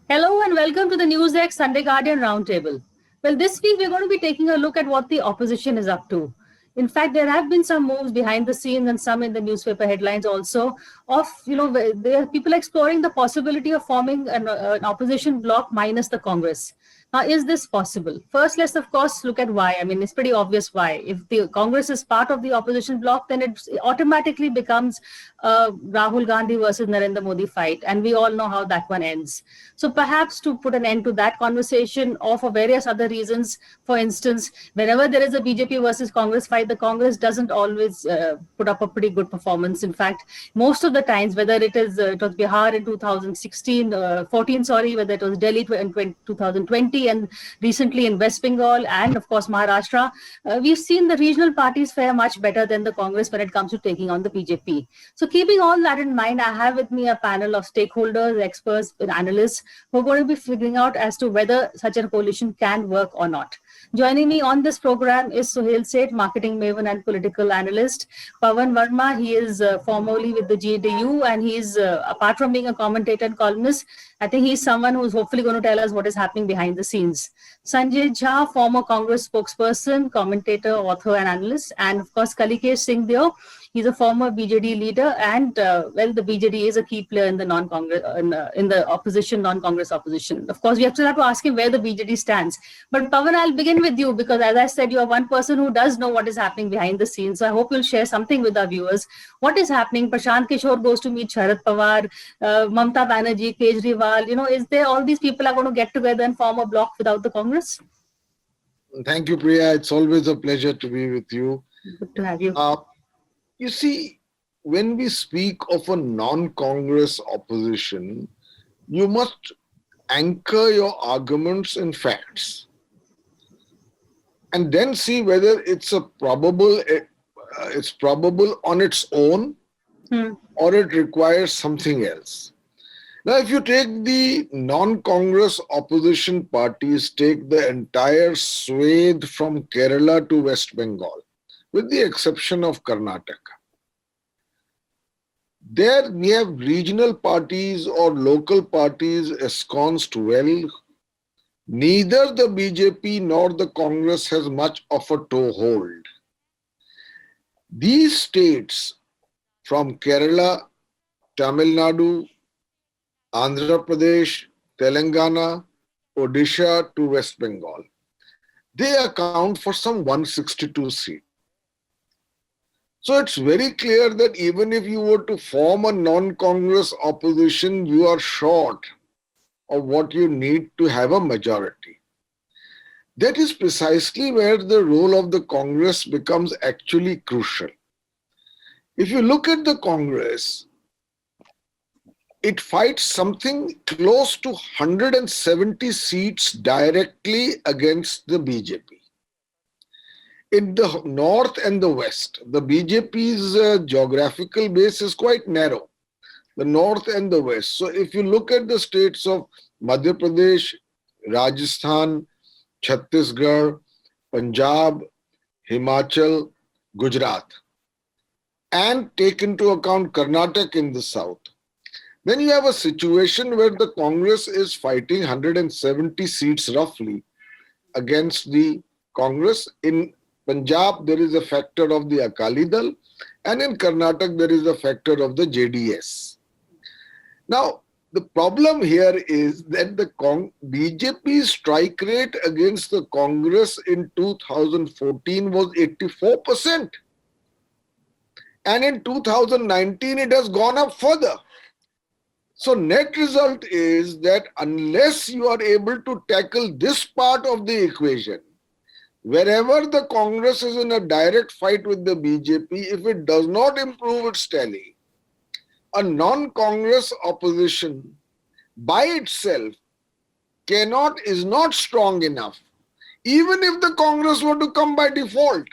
Hello and welcome to the NewsX Sunday Guardian Roundtable. Well, this week we're going to be taking a look at what the opposition is up to. In fact, there have been some moves behind the scenes and some in the newspaper headlines also of, there are people exploring the possibility of forming an opposition bloc minus the Congress. Now, is this possible? First, let's of course look at why. I mean, it's pretty obvious why. If the Congress is part of the opposition bloc, then it automatically becomes Rahul Gandhi versus Narendra Modi fight, and we all know how that one ends. So perhaps to put an end to that conversation, or for various other reasons, for instance, whenever there is a BJP versus Congress fight, the Congress doesn't always put up a pretty good performance. In fact, most of the times, whether it was Bihar in 2016, 14, sorry, whether it was Delhi in 2020, and recently in West Bengal and of course Maharashtra, we've seen the regional parties fare much better than the Congress when it comes to taking on the BJP. So keeping all that in mind, I have with me a panel of stakeholders, experts, and analysts who are going to be figuring out as to whether such a coalition can work or not. Joining me on this program is Suhail Seth, marketing maven and political analyst. Pawan Verma, he is formerly with the GDU, and he's, apart from being a commentator and columnist, I think he's someone who's hopefully going to tell us what is happening behind the scenes. Sanjay Jha, former Congress spokesperson, commentator, author, and analyst. And of course, Kalikesh Singh Deo, he's a former BJD leader, and the BJD is a key player in the non-Congress, in the opposition, non-Congress opposition. Of course, we still have to ask him where the BJD stands. But Pawan, I'll begin with you because, as I said, you are one person who does know what is happening behind the scenes. So I hope you'll share something with our viewers. What is happening? Prashant Kishore goes to meet Sharad Pawar, Mamta Banerjee, Kejriwal. Is there all these people are going to get together and form a bloc without the Congress? Thank you, Priya. It's always a pleasure to be with you. Good to have you. You see, when we speak of a non-Congress opposition, you must anchor your arguments in facts and then see whether it's probable on its own or it requires something else. Now, if you take the non-Congress opposition parties, take the entire swathe from Kerala to West Bengal, with the exception of Karnataka. There we have regional parties or local parties ensconced well. Neither the BJP nor the Congress has much of a toehold. These states from Kerala, Tamil Nadu, Andhra Pradesh, Telangana, Odisha to West Bengal, they account for some 162 seats. So it's very clear that even if you were to form a non-Congress opposition, you are short of what you need to have a majority. That is precisely where the role of the Congress becomes actually crucial. If you look at the Congress, it fights something close to 170 seats directly against the BJP. In the north and the west, the BJP's geographical base is quite narrow, the north and the west. So if you look at the states of Madhya Pradesh, Rajasthan, Chhattisgarh, Punjab, Himachal, Gujarat, and take into account Karnataka in the south, then you have a situation where the Congress is fighting 170 seats roughly against the Congress. In Punjab, there is a factor of the Akali Dal, and in Karnataka, there is a factor of the JDS. Now, the problem here is that the BJP's strike rate against the Congress in 2014 was 84%. And in 2019, it has gone up further. So net result is that unless you are able to tackle this part of the equation, wherever the Congress is in a direct fight with the BJP, if it does not improve its tally, a non-Congress opposition by itself is not strong enough. Even if the Congress were to come by default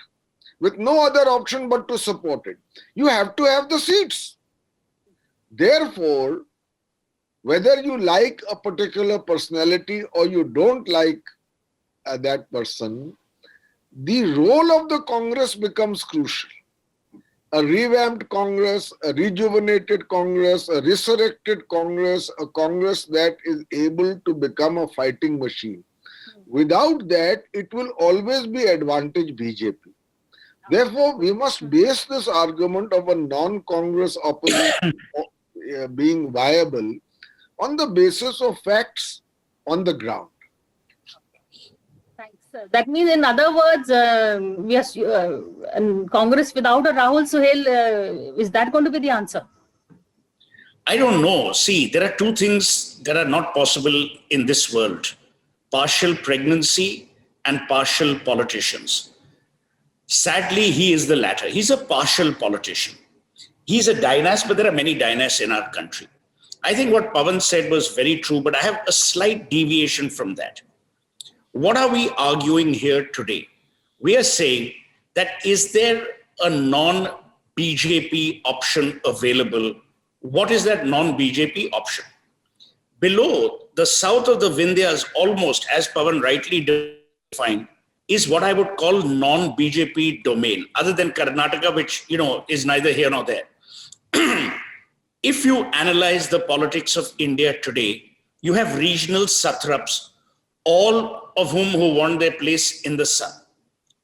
with no other option but to support it, you have to have the seats. Therefore, whether you like a particular personality or you don't like that person, the role of the Congress becomes crucial. a revamped Congress, a rejuvenated Congress, a resurrected Congress, a Congress that is able to become a fighting machine. Without that, it will always be advantage BJP. Therefore, we must base this argument of a non-Congress opposition being viable on the basis of facts on the ground. Thanks, sir. That means, in other words, we are Congress without a Rahul Suhail. Is that going to be the answer? I don't know. See, there are two things that are not possible in this world: partial pregnancy and partial politicians. Sadly, he is the latter. He's a partial politician. He's a dynast, but there are many dynasts in our country. I think what Pawan said was very true, but I have a slight deviation from that. What are we arguing here today? We are saying that is there a non-BJP option available? What is that non-BJP option? Below, the south of the Vindhyas, almost, as Pawan rightly defined, is what I would call non-BJP domain, other than Karnataka, which, is neither here nor there. If you analyze the politics of India today, you have regional satraps, all of who want their place in the sun.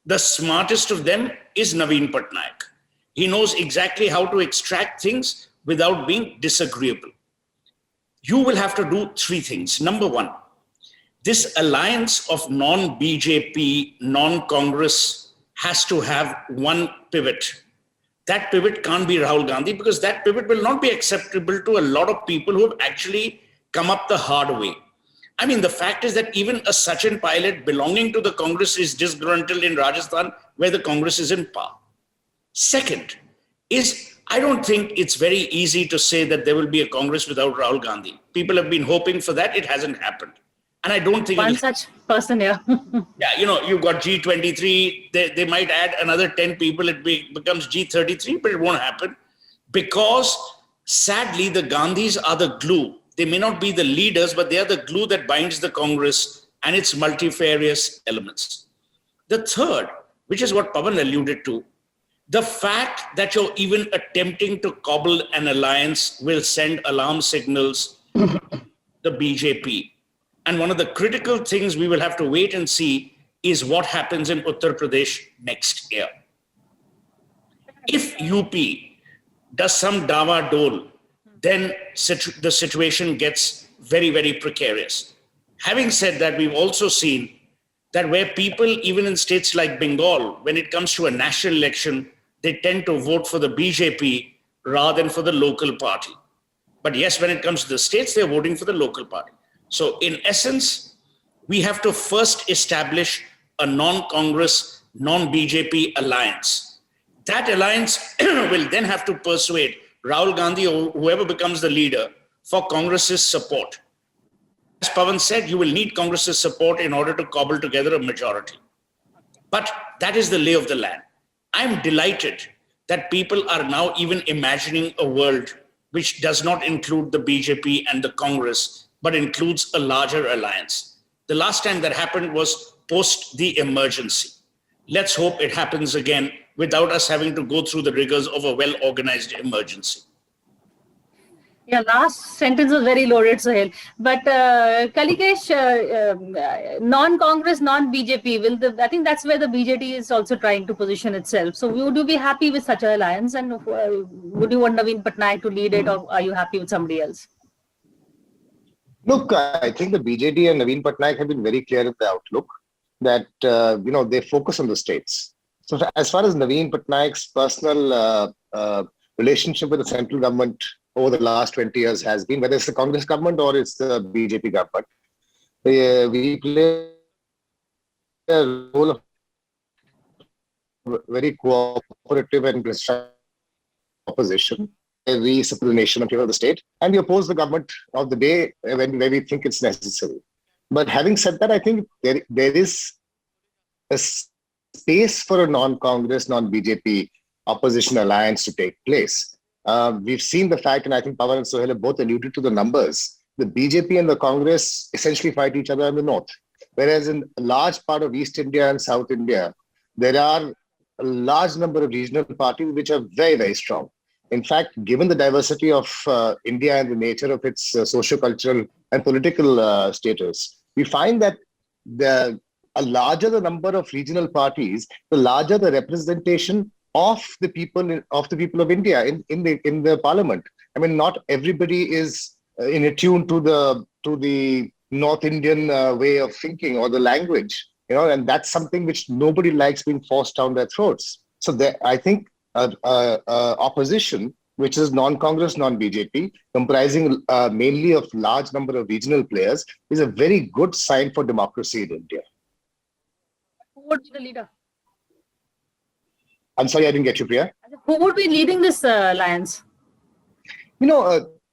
The smartest of them is Naveen Patnaik. He knows exactly how to extract things without being disagreeable. You will have to do three things. Number one, this alliance of non-BJP, non-Congress has to have one pivot. That pivot can't be Rahul Gandhi, because that pivot will not be acceptable to a lot of people who have actually come up the hard way. I mean, the fact is that even a Sachin Pilot belonging to the Congress is disgruntled in Rajasthan, where the Congress is in power. Second is, I don't think it's very easy to say that there will be a Congress without Rahul Gandhi. People have been hoping for that. It hasn't happened. And I don't think one such person here. Yeah, you've got G23. They might add another 10 people. It becomes G33, but it won't happen because, sadly, the Gandhis are the glue. They may not be the leaders, but they are the glue that binds the Congress and its multifarious elements. The third, which is what Pawan alluded to, the fact that you're even attempting to cobble an alliance will send alarm signals to the BJP. And one of the critical things we will have to wait and see is what happens in Uttar Pradesh next year. If UP does some dawa dole, then the situation gets very, very precarious. Having said that, we've also seen that where people, even in states like Bengal, when it comes to a national election, they tend to vote for the BJP rather than for the local party. But yes, when it comes to the states, they're voting for the local party. So in essence, we have to first establish a non-Congress, non-BJP alliance. That alliance will then have to persuade Rahul Gandhi or whoever becomes the leader for Congress's support. As Pawan said, you will need Congress's support in order to cobble together a majority. But that is the lay of the land. I'm delighted that people are now even imagining a world which does not include the BJP and the Congress, but includes a larger alliance. The last time that happened was post the emergency. Let's hope it happens again without us having to go through the rigors of a well-organized emergency. Yeah, last sentence was very loaded, Sohail. But Kalikesh, non-Congress, non-BJP, I think that's where the BJP is also trying to position itself. So would you be happy with such an alliance? And would you want Naveen Patnaik to lead it, or are you happy with somebody else? Look, I think the BJD and Naveen Patnaik have been very clear in the outlook that, they focus on the states. So as far as Naveen Patnaik's personal relationship with the central government over the last 20 years has been, whether it's the Congress government or it's the BJP government, we play a role of very cooperative and constructive opposition. We support the nation of the state, and we oppose the government of the day when we think it's necessary. But having said that, I think there is a space for a non-Congress, non-BJP opposition alliance to take place. We've seen the fact, and I think Pawan and Sohail have both alluded to the numbers. The BJP and the Congress essentially fight each other in the north, whereas in a large part of East India and South India, there are a large number of regional parties which are very, very strong. In fact, given the diversity of India and the nature of its socio-cultural and political status, we find that a larger the number of regional parties, the larger the representation of the people of India in the parliament. I mean, not everybody is in attune to the North Indian way of thinking or the language, and that's something which nobody likes being forced down their throats. So I think opposition, which is non-Congress, non-BJP, comprising mainly of large number of regional players, is a very good sign for democracy in India. Who would be the leader? I'm sorry, I didn't get you, Priya. Who would be leading this alliance?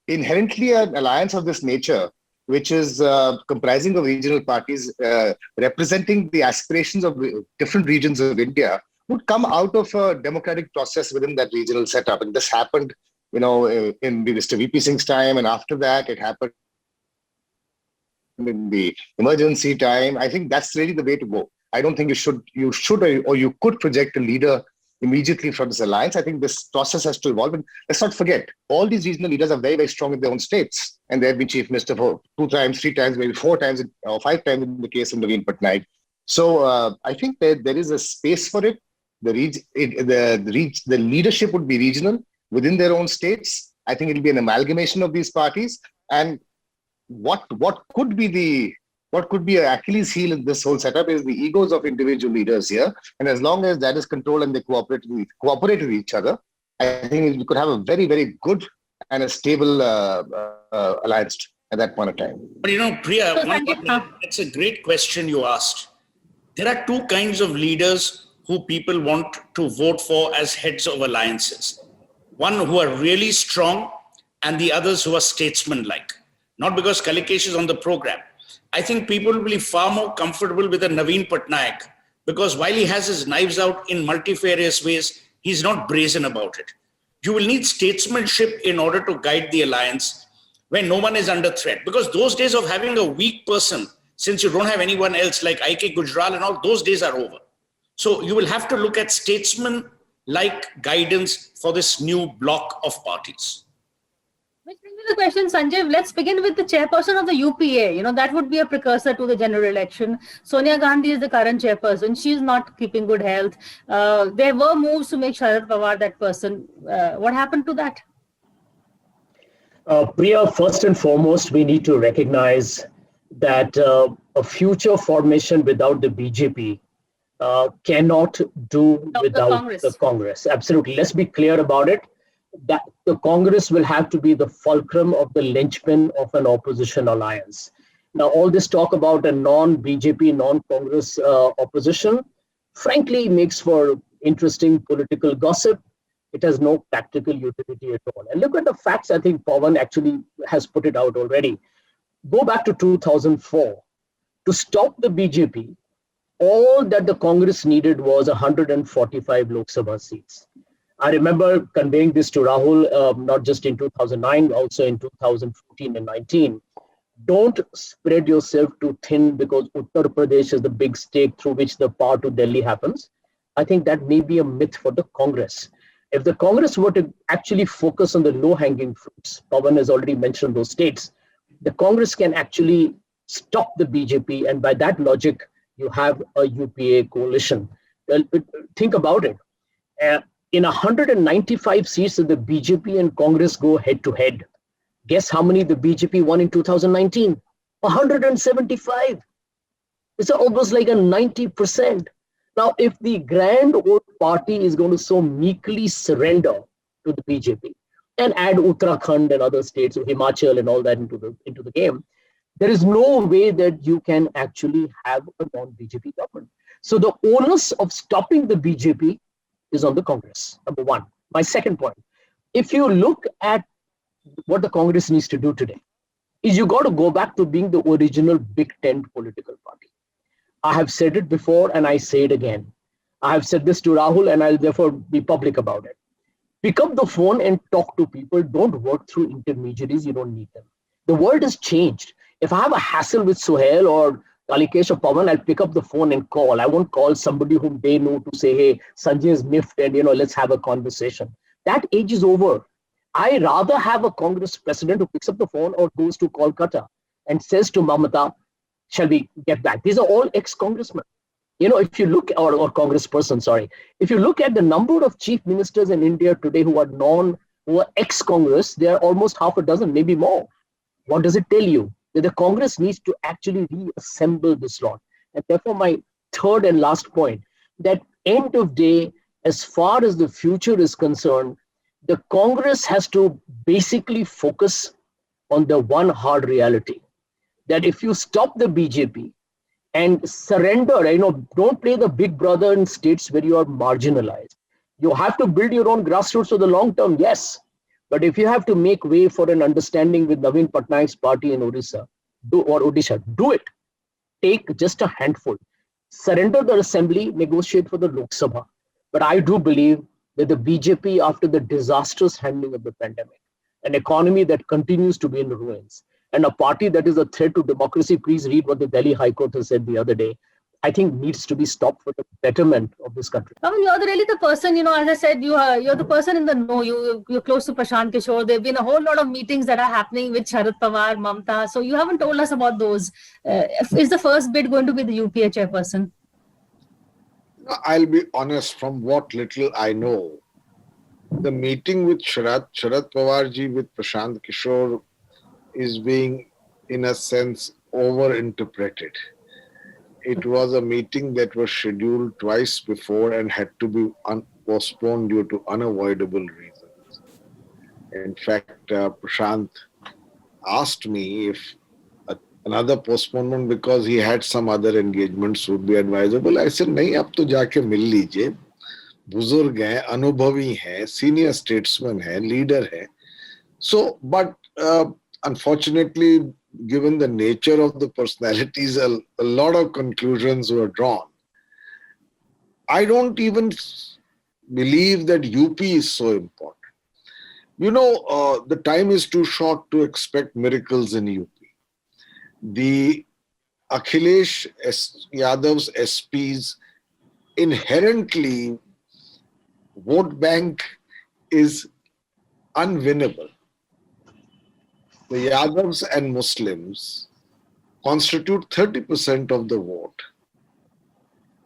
Inherently an alliance of this nature, which is comprising of regional parties representing the aspirations of different regions of India, would come out of a democratic process within that regional setup. And this happened, in Mr. VP Singh's time, and after that, it happened in the emergency time. I think that's really the way to go. I don't think you should or you could project a leader immediately from this alliance. I think this process has to evolve. And let's not forget, all these regional leaders are very, very strong in their own states. And they've been chief minister for 2 times, 3 times, maybe 4 times or 5 times in the case of Naveen Patnaik. So I think that there is a space for it. The leadership would be regional within their own states. I think it'll be an amalgamation of these parties. And what could be an Achilles heel in this whole setup is the egos of individual leaders here. And as long as that is controlled and they cooperate with each other, I think we could have a very, very good and a stable alliance at that point of time. But Priya, it's a great question you asked. There are 2 kinds of leaders who people want to vote for as heads of alliances. One who are really strong and the others who are statesman-like. Not because Kalikesh is on the program. I think people will be far more comfortable with a Naveen Patnaik because while he has his knives out in multifarious ways, he's not brazen about it. You will need statesmanship in order to guide the alliance when no one is under threat. Because those days of having a weak person, since you don't have anyone else like I.K. Gujral and all, those days are over. So you will have to look at statesman-like guidance for this new block of parties. Which brings me to the question, Sanjay, let's begin with the chairperson of the UPA. That would be a precursor to the general election. Sonia Gandhi is the current chairperson. She's not keeping good health. There were moves to make Sharad Pawar that person. What happened to that? Priya, first and foremost, we need to recognize that a future formation without the BJP cannot do without the Congress. Absolutely. Let's be clear about it. That the Congress will have to be the fulcrum of the linchpin of an opposition alliance. Now, all this talk about a non-BJP, non-Congress opposition, frankly, makes for interesting political gossip. It has no practical utility at all. And look at the facts. I think Pawan actually has put it out already. Go back to 2004. To stop the BJP, all that the Congress needed was 145 Lok Sabha seats. I remember conveying this to Rahul, not just in 2009, also in 2014 and 19. Don't spread yourself too thin because Uttar Pradesh is the big stake through which the power to Delhi happens. I think that may be a myth for the Congress. If the Congress were to actually focus on the low-hanging fruits, Pawan has already mentioned those states, the Congress can actually stop the BJP, and by that logic, you have a UPA coalition. Well, think about it. In 195 seats that the BJP and Congress go head-to-head, guess how many the BJP won in 2019? 175. It's almost like a 90%. Now, if the grand old party is going to so meekly surrender to the BJP and add Uttarakhand and other states, Himachal and all that into the game, there is no way that you can actually have a non-BJP government. So the onus of stopping the BJP is on the Congress, number one. My second point, if you look at what the Congress needs to do today, is you got to go back to being the original big tent political party. I have said it before and I say it again. I have said this to Rahul and I'll therefore be public about it. Pick up the phone and talk to people. Don't work through intermediaries. You don't need them. The world has changed. If I have a hassle with Suhail or Kalikesh or Pawan, I'll pick up the phone and call. I won't call somebody whom they know to say, hey, Sanjay is miffed and, let's have a conversation. That age is over. I rather have a Congress president who picks up the phone or goes to Kolkata and says to Mamata, shall we get back? These are all ex-congressmen. If you look, or congressperson, sorry, if you look at the number of chief ministers in India today who are ex-Congress, they are almost half a dozen, maybe more. What does it tell you? That the Congress needs to actually reassemble this lot. And therefore, my third and last point, that end of day, as far as the future is concerned, the Congress has to basically focus on the one hard reality, that if you stop the BJP and surrender, don't play the big brother in states where you are marginalized. You have to build your own grassroots for the long term, yes. But if you have to make way for an understanding with Naveen Patnaik's party in Odisha, do it. Take just a handful. Surrender the assembly, negotiate for the Lok Sabha. But I do believe that the BJP, after the disastrous handling of the pandemic, an economy that continues to be in ruins, and a party that is a threat to democracy, please read what the Delhi High Court has said the other day, I think needs to be stopped for the betterment of this country. I mean, you're really the person, as I said, you're the person in the know. You're close to Prashant Kishore. There have been a whole lot of meetings that are happening with Sharad Pawar, Mamta. So you haven't told us about those. Is the first bid going to be the UPA chairperson? I'll be honest, from what little I know, the meeting with Sharad Pawarji with Prashant Kishore is being, in a sense, overinterpreted. It was a meeting that was scheduled twice before and had to be postponed due to unavoidable reasons. In fact, Prashant asked me if another postponement, because he had some other engagements, would be advisable. I said, nahi, ab to jaake mil lijiye. Buzurg hai, anubhavi hai, senior statesman hai, leader hai. So, but unfortunately, given the nature of the personalities, a lot of conclusions were drawn. I don't even believe that UP is so important. The time is too short to expect miracles in UP. The Akhilesh Yadav's SPs inherently vote bank is unwinnable. The Yadavs and Muslims constitute 30% of the vote.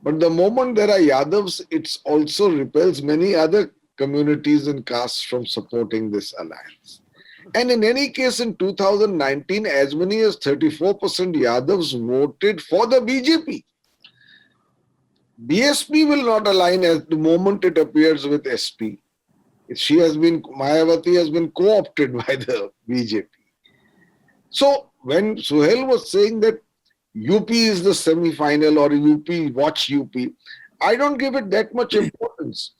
But the moment there are Yadavs, it also repels many other communities and castes from supporting this alliance. And in any case, in 2019, as many as 34% Yadavs voted for the BJP. BSP will not align at the moment it appears with SP. Mayawati has been co-opted by the BJP. So when Suhail was saying that UP is the semi-final or UP, watch UP, I don't give it that much importance.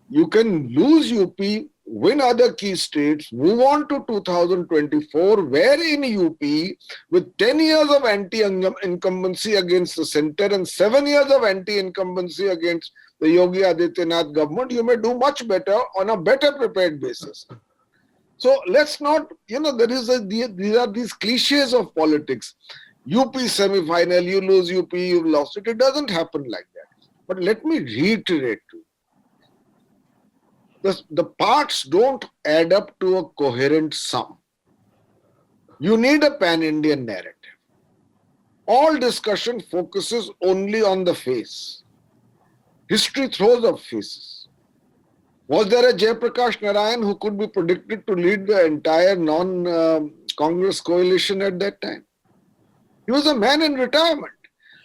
You can lose UP, win other key states, move on to 2024, where in UP, with 10 years of anti-incumbency against the center and 7 years of anti-incumbency against the Yogi Adityanath government, you may do much better on a better prepared basis. So let's not, these are these cliches of politics. UP semi-final, you lose UP, you've lost it. It doesn't happen like that. But let me reiterate to you. The parts don't add up to a coherent sum. You need a pan-Indian narrative. All discussion focuses only on the face. History throws up faces. Was there a Jayaprakash Narayan who could be predicted to lead the entire non-Congress coalition at that time? He was a man in retirement.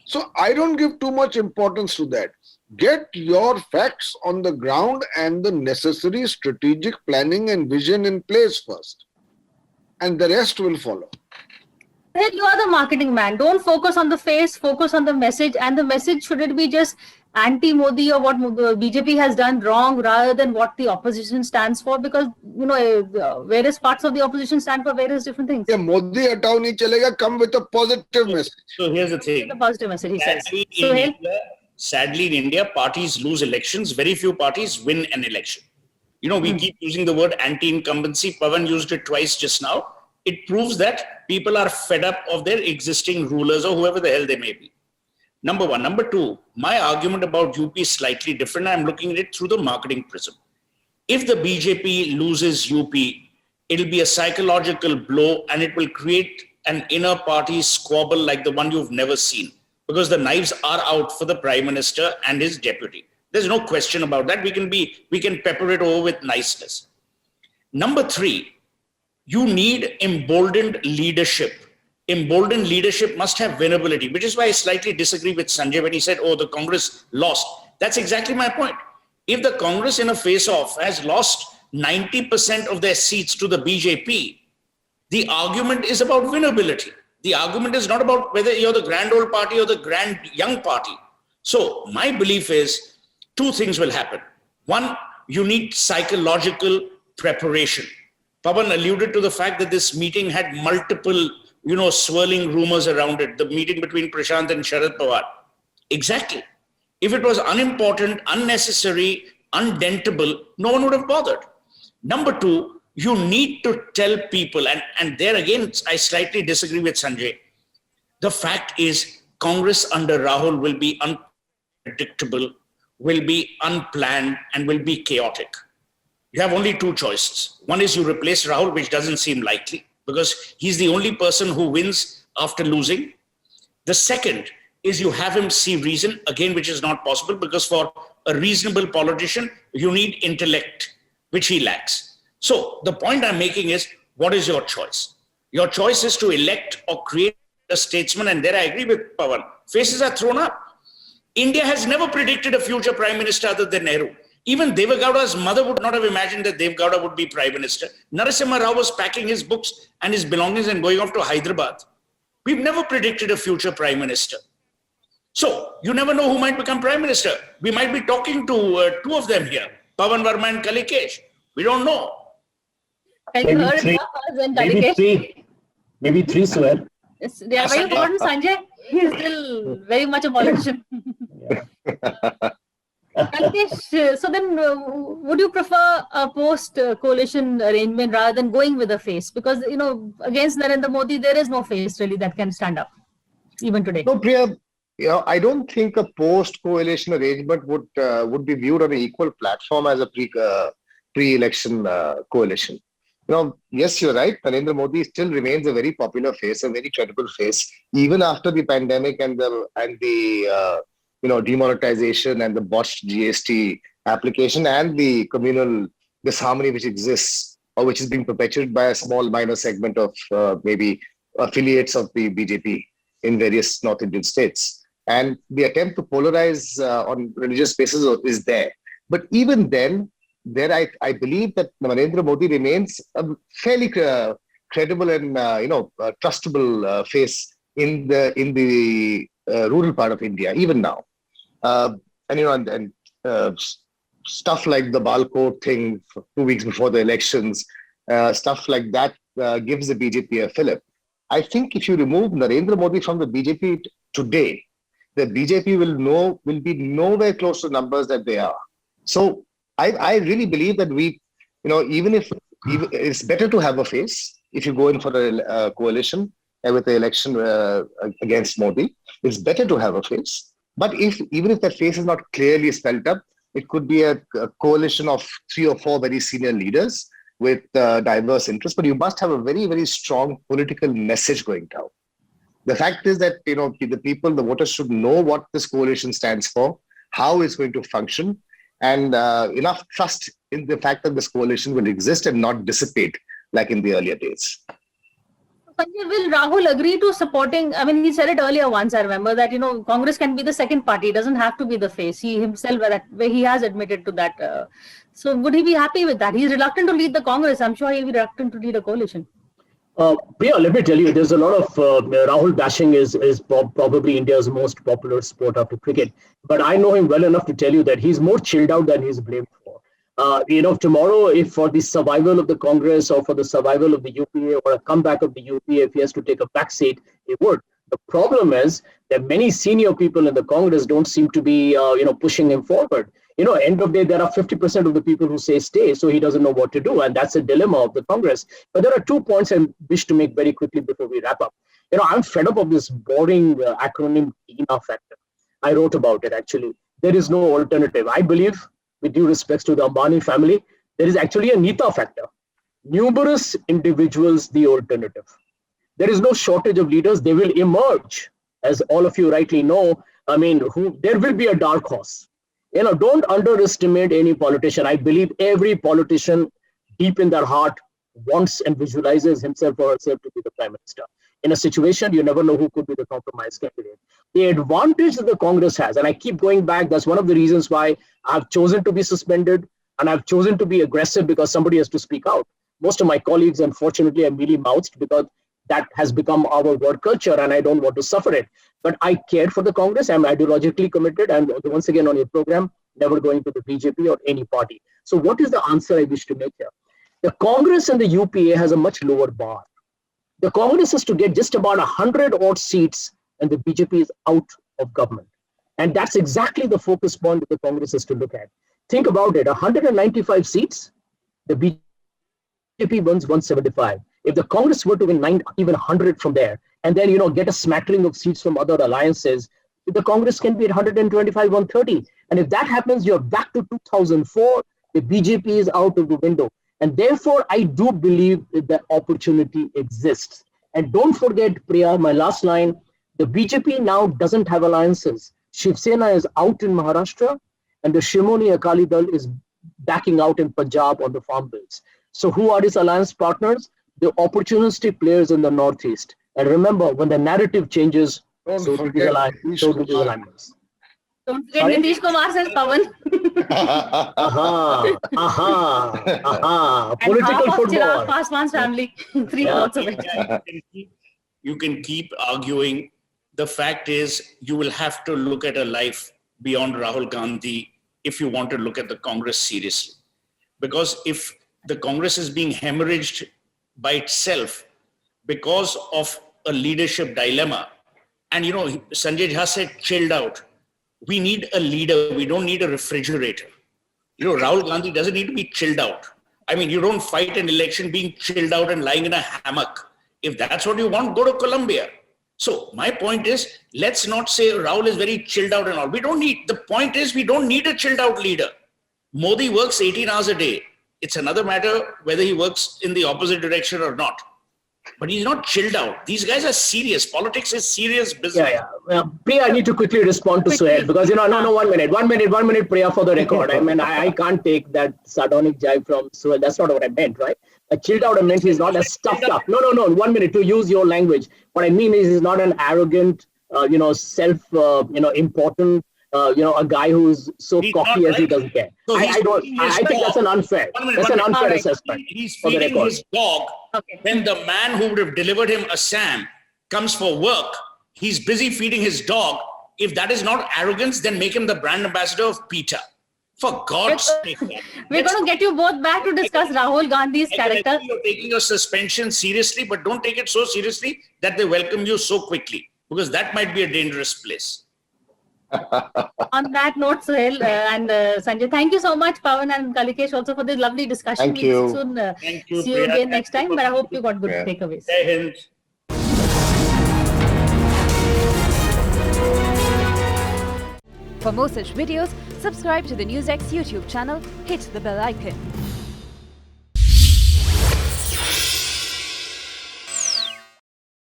So I don't give too much importance to that. Get your facts on the ground and the necessary strategic planning and vision in place first. And the rest will follow. You are the marketing man. Don't focus on the face, focus on the message. And the message, should it be just anti-Modi or what BJP has done wrong rather than what the opposition stands for? Because, various parts of the opposition stand for various different things. Yeah, Modi hatao nahi chalega, come with a positive message. So here's the thing. The positive message, he says. Sadly, in India, parties lose elections. Very few parties win an election. We keep using the word anti-incumbency. Pawan used it twice just now. it proves that people are fed up of their existing rulers or whoever the hell they may be. Number one. Number two, my argument about UP is slightly different. I'm looking at it through the marketing prism. If the BJP loses UP, it'll be a psychological blow and it will create an inner party squabble like the one you've never seen, because the knives are out for the Prime Minister and his deputy. There's no question about that. We can pepper it over with niceness. Number three, you need emboldened leadership. Emboldened leadership must have winnability, which is why I slightly disagree with Sanjay when he said, oh, the Congress lost. That's exactly my point. If the Congress in a face-off has lost 90% of their seats to the BJP, the argument is about winnability. The argument is not about whether you're the grand old party or the grand young party. So my belief is two things will happen. One, you need psychological preparation. Pawan alluded to the fact that this meeting had multiple, swirling rumors around it, the meeting between Prashant and Sharad Pawar. Exactly. If it was unimportant, unnecessary, undentable, no one would have bothered. Number two, you need to tell people, and there again, I slightly disagree with Sanjay. The fact is, Congress under Rahul will be unpredictable, will be unplanned, and will be chaotic. You have only two choices. One is you replace Rahul, which doesn't seem likely, because he's the only person who wins after losing. The second is you have him see reason, again, which is not possible, because for a reasonable politician, you need intellect, which he lacks. So the point I'm making is, what is your choice? Your choice is to elect or create a statesman, and there I agree with Pawan. Faces are thrown up. India has never predicted a future prime minister other than Nehru. Even Deve Gowda's mother would not have imagined that Deve Gowda would be prime minister. Narasimha Rao was packing his books and his belongings and going off to Hyderabad. We've never predicted a future prime minister. So you never know who might become prime minister. We might be talking to two of them here, Pawan Verma and Kalikesh. We don't know. Maybe three, Suhail. They are very important, Sanjay. He's still very much a politician. Kalikesh, so then would you prefer a post-coalition arrangement rather than going with a face? Because, against Narendra Modi, there is no face really that can stand up, even today. No, Priya, I don't think a post-coalition arrangement would be viewed on an equal platform as a pre-election coalition. Yes, you're right. Narendra Modi still remains a very popular face, a very credible face, even after the pandemic and the demonetization and the botched GST application and the communal disharmony which exists or which is being perpetuated by a small minor segment of maybe affiliates of the BJP in various North Indian states. And the attempt to polarize on religious basis is there. But even then, I believe that Narendra Modi remains a fairly credible and trustable face in the rural part of India, even now. Stuff like the Balkot thing 2 weeks before the elections, stuff like that gives the BJP a fillip. I think if you remove Narendra Modi from the BJP today, the BJP will be nowhere close to the numbers that they are. So I really believe that even if it's better to have a face if you go in for a coalition with the election against Modi, it's better to have a face. But even if that face is not clearly spelled up, it could be a coalition of 3 or 4 very senior leaders with diverse interests. But you must have a very, very strong political message going down. The fact is that the people, the voters should know what this coalition stands for, how it's going to function, and enough trust in the fact that this coalition will exist and not dissipate like in the earlier days. Will Rahul agree to supporting? I mean, he said it earlier once, I remember, that, Congress can be the second party. It doesn't have to be the face. He himself, he has admitted to that. So would he be happy with that? He's reluctant to lead the Congress. I'm sure he'll be reluctant to lead a coalition. Priya, let me tell you, there's a lot of Rahul bashing is probably India's most popular sport after cricket. But I know him well enough to tell you that he's more chilled out than he's blamed for. Tomorrow, if for the survival of the Congress or for the survival of the UPA or a comeback of the UPA, if he has to take a back seat, he would. The problem is that many senior people in the Congress don't seem to be, pushing him forward. End of day, there are 50% of the people who say stay, so he doesn't know what to do. And that's a dilemma of the Congress. But there are 2 points I wish to make very quickly before we wrap up. I'm fed up of this boring acronym ENA factor. I wrote about it, actually. There is no alternative. I believe, with due respects to the Ambani family, there is actually a NETA factor. Numerous individuals, the alternative. There is no shortage of leaders. They will emerge, as all of you rightly know. There will be a dark horse. Don't underestimate any politician. I believe every politician deep in their heart wants and visualizes himself or herself to be the prime minister. In a situation, you never know who could be the compromise candidate. The advantage that the Congress has, and I keep going back, that's one of the reasons why I've chosen to be suspended and I've chosen to be aggressive, because somebody has to speak out. Most of my colleagues, unfortunately, are mealy-mouthed because that has become our work culture and I don't want to suffer it. But I care for the Congress. I'm ideologically committed. And once again, on your program, never going to the BJP or any party. So what is the answer I wish to make here? The Congress and the UPA has a much lower bar. The Congress is to get just about 100 odd seats and the BJP is out of government. And that's exactly the focus point that the Congress is to look at. Think about it, 195 seats, the BJP wins 175. If the Congress were to win even 100 from there, and then, get a smattering of seats from other alliances, the Congress can be at 125, 130. And if that happens, you're back to 2004, the BJP is out of the window. And therefore, I do believe that the opportunity exists. And don't forget, Priya, my last line, the BJP now doesn't have alliances. Shiv Sena is out in Maharashtra, and the Shimoni Akali Dal is backing out in Punjab on the farm bills. So who are his alliance partners? The opportunistic players in the Northeast. And remember, when the narrative changes, so do the alignments. Don't forget Nitish Kumar says Pawan. Political football. Paswan's family, 3/4 of it. You can keep arguing. The fact is, you will have to look at a life beyond Rahul Gandhi if you want to look at the Congress seriously. Because if the Congress is being hemorrhaged by itself because of a leadership dilemma, and Sanjay Jha said chilled out. We need a leader. We don't need a refrigerator. Rahul Gandhi doesn't need to be chilled out. You don't fight an election being chilled out and lying in a hammock. If that's what you want, go to Colombia. So my point is, let's not say Rahul is very chilled out and all. The point is, we don't need a chilled out leader. Modi works 18 hours a day. It's another matter whether he works in the opposite direction or not. But he's not chilled out. These guys are serious. Politics is serious business. Yeah. Well, Priya, I need to quickly respond to Suhail because, no, 1 minute, Priya, for the record. I can't take that sardonic jibe from Suhail. That's not what I meant, right? A chilled out meant he's not as stuffed up. No, 1 minute, to use your language. What I mean is he's not an arrogant, important, a guy who's so cocky as he doesn't care. So I think that's an unfair. That's an unfair assessment. He's feeding his dog. When the man who would have delivered him a Sam comes for work, he's busy feeding his dog. If that is not arrogance, then make him the brand ambassador of PETA. For God's sake. We're going to get you both back to discuss Rahul Gandhi's character. You're taking your suspension seriously, but don't take it so seriously that they welcome you so quickly, because that might be a dangerous place. On that note, Suhail and Sanjay, thank you so much, Pawan and Kalikesh, also for this lovely discussion. Thank you. Soon Thank you, see you Priya. again next time, but I hope you got good takeaways. Jai Hind. For more such videos, subscribe to the NewsX YouTube channel, hit the bell icon.